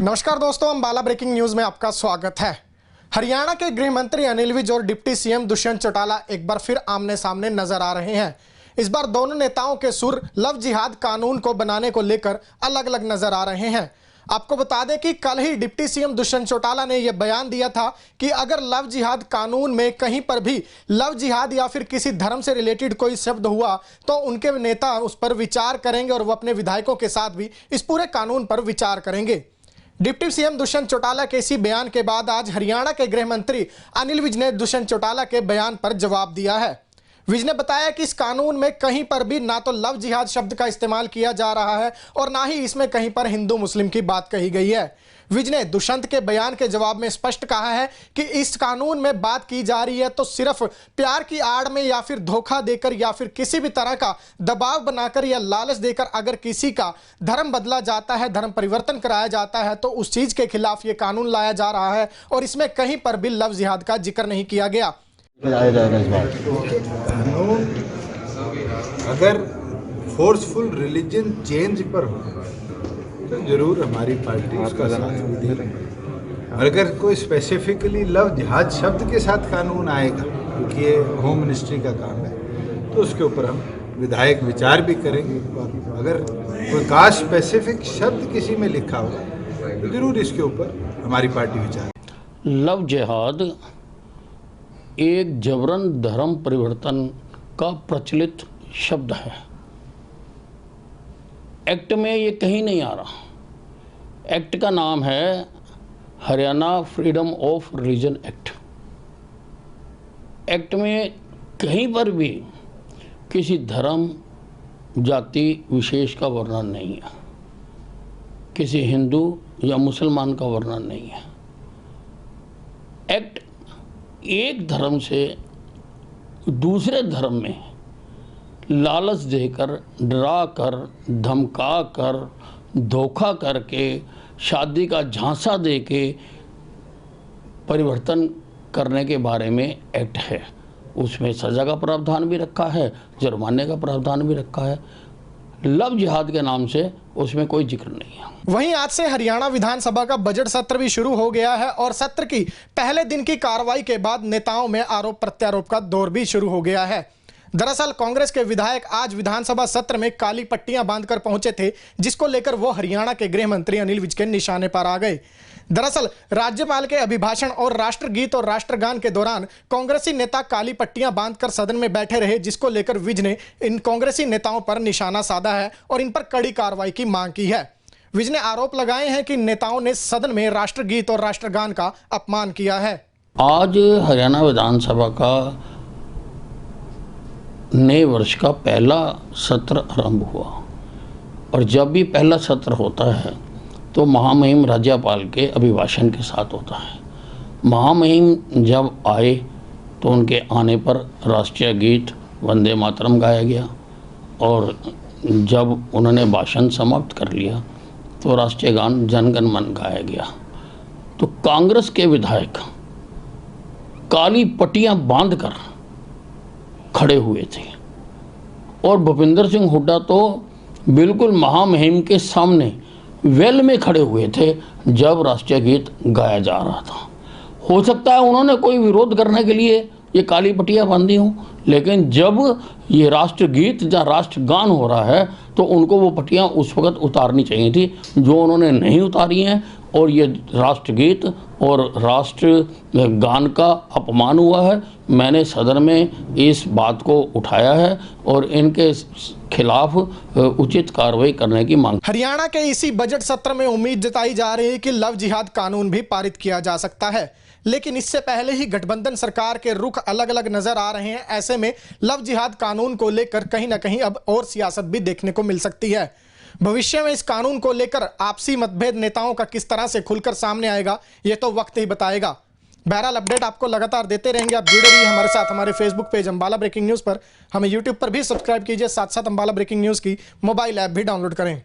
नमस्कार दोस्तों, Ambala breaking news में आपका स्वागत है। हरियाणा के गृह मंत्री अनिल विज और डिप्टी सीएम दुष्यंत चौटाला एक बार फिर आमने सामने नजर आ रहे हैं। इस बार दोनों नेताओं के सुर लव जिहाद कानून को बनाने को लेकर अलग अलग नजर आ रहे हैं। आपको बता दें कि कल ही डिप्टी सीएम दुष्यंत चौटाला ने यह बयान दिया था कि अगर लव जिहाद कानून में कहीं पर भी लव जिहाद या फिर किसी धर्म से रिलेटेड कोई शब्द हुआ तो उनके नेता उस पर विचार करेंगे और वो अपने विधायकों के साथ भी इस पूरे कानून पर विचार करेंगे। डिप्टी सीएम दुष्यंत चौटाला के इसी बयान के बाद आज हरियाणा के गृह मंत्री अनिल विज ने दुष्यंत चौटाला के बयान पर जवाब दिया है। विज ने बताया कि इस कानून में कहीं पर भी ना तो लव जिहाद शब्द का इस्तेमाल किया जा रहा है और ना ही इसमें कहीं पर हिंदू मुस्लिम की बात कही गई है। विज ने दुष्यंत के बयान के जवाब में स्पष्ट कहा है कि इस कानून में बात की जा रही है तो सिर्फ प्यार की आड़ में या फिर धोखा देकर या फिर किसी भी तरह का दबाव बनाकर या लालच देकर अगर किसी का धर्म बदला जाता है, धर्म परिवर्तन कराया जाता है तो उस चीज के खिलाफ ये कानून लाया जा रहा है और इसमें कहीं पर भी लव जिहाद का जिक्र नहीं किया गया। कानून अगर फोर्सफुल रिलीजन चेंज पर हो तो जरूर हमारी पार्टी उसका साथ भी देगी। और अगर कोई स्पेसिफिकली लव जिहाद शब्द के साथ कानून आएगा, क्योंकि ये होम मिनिस्ट्री का काम है, तो उसके ऊपर हम विधायक विचार भी करेंगे। और अगर कोई कास्ट स्पेसिफिक शब्द किसी में लिखा होगा तो जरूर इसके ऊपर हमारी पार्टी विचार। लव जिहाद एक जबरन धर्म परिवर्तन का प्रचलित शब्द है। एक्ट में ये कहीं नहीं आ रहा। एक्ट का नाम है Haryana freedom of religion act. Act में कहीं पर भी किसी धर्म जाति विशेष का वर्णन नहीं है, किसी हिंदू या मुसलमान का वर्णन नहीं है। एक्ट एक धर्म से दूसरे धर्म में लालच देकर, डरा कर, धमका कर, धोखा करके, शादी का झांसा देके परिवर्तन करने के बारे में एक्ट है। उसमें सज़ा का प्रावधान भी रखा है, जुर्माने का प्रावधान भी रखा है। लव जिहाद के नाम से उसमें कोई जिक्र नहीं है। वहीं आज से हरियाणा विधानसभा का बजट सत्र भी शुरू हो गया है और सत्र की पहले दिन की कार्रवाई के बाद नेताओं में आरोप प्रत्यारोप का दौर भी शुरू हो गया है। दरअसल कांग्रेस के विधायक आज विधानसभा सत्र में काली पट्टियां बांधकर पहुंचे थे, जिसको लेकर वो हरियाणा के गृह मंत्री अनिल विज के निशाने पर आ गए। दरअसल राज्यपाल के अभिभाषण और राष्ट्रगीत और राष्ट्रगान के दौरान कांग्रेसी नेता काली पट्टियां बांधकर सदन में बैठे रहे, जिसको लेकर विज ने इन कांग्रेसी नेताओं पर निशाना साधा है और इन पर कड़ी कार्रवाई की मांग की है। विज ने आरोप लगाए हैं कि नेताओं ने सदन में राष्ट्रगीत और राष्ट्रगान का अपमान किया है। आज हरियाणा विधानसभा का नए वर्ष का पहला सत्र आरंभ हुआ और जब भी पहला सत्र होता है तो महामहिम राज्यपाल के अभिभाषण के साथ होता है। महामहिम जब आए तो उनके आने पर राष्ट्रीय गीत वंदे मातरम गाया गया और जब उन्होंने भाषण समाप्त कर लिया तो राष्ट्रीय गान जन गण मन गाया गया। तो कांग्रेस के विधायक काली पट्टियां बांधकर खड़े हुए थे और भूपेंद्र सिंह हुड्डा तो बिल्कुल महामहिम के सामने वेल में खड़े हुए थे जब राष्ट्रीय गीत गाया जा रहा था। हो सकता है उन्होंने कोई विरोध करने के लिए ये काली पट्टियां बांधी हों, लेकिन जब ये राष्ट्रगीत या राष्ट्रगान हो रहा है तो उनको वो पट्टियां उस वक्त उतारनी चाहिए थी, जो उन्होंने नहीं उतारी हैं। और ये राष्ट्रगीत और राष्ट्रगान का अपमान हुआ है। मैंने सदन में इस बात को उठाया है और इनके खिलाफ उचित कार्रवाई करने की मांग। हरियाणा के इसी बजट सत्र में उम्मीद जताई जा रही है कि लव जिहाद कानून भी पारित किया जा सकता है, लेकिन इससे पहले ही गठबंधन सरकार के रुख अलग अलग नजर आ रहे हैं। ऐसे में लव जिहाद कानून को लेकर कहीं ना कहीं अब और सियासत भी देखने को मिल सकती है। भविष्य में इस कानून को लेकर आपसी मतभेद नेताओं का किस तरह से खुलकर सामने आएगा, ये तो वक्त ही बताएगा। बहरहाल अपडेट आपको लगातार देते रहेंगे। आप जुड़े रहिए हमारे साथ हमारे Facebook page Ambala breaking news पर। हमें यूट्यूब पर भी सब्सक्राइब कीजिए, साथ साथ अंबाला ब्रेकिंग न्यूज़ की मोबाइल ऐप भी डाउनलोड करें।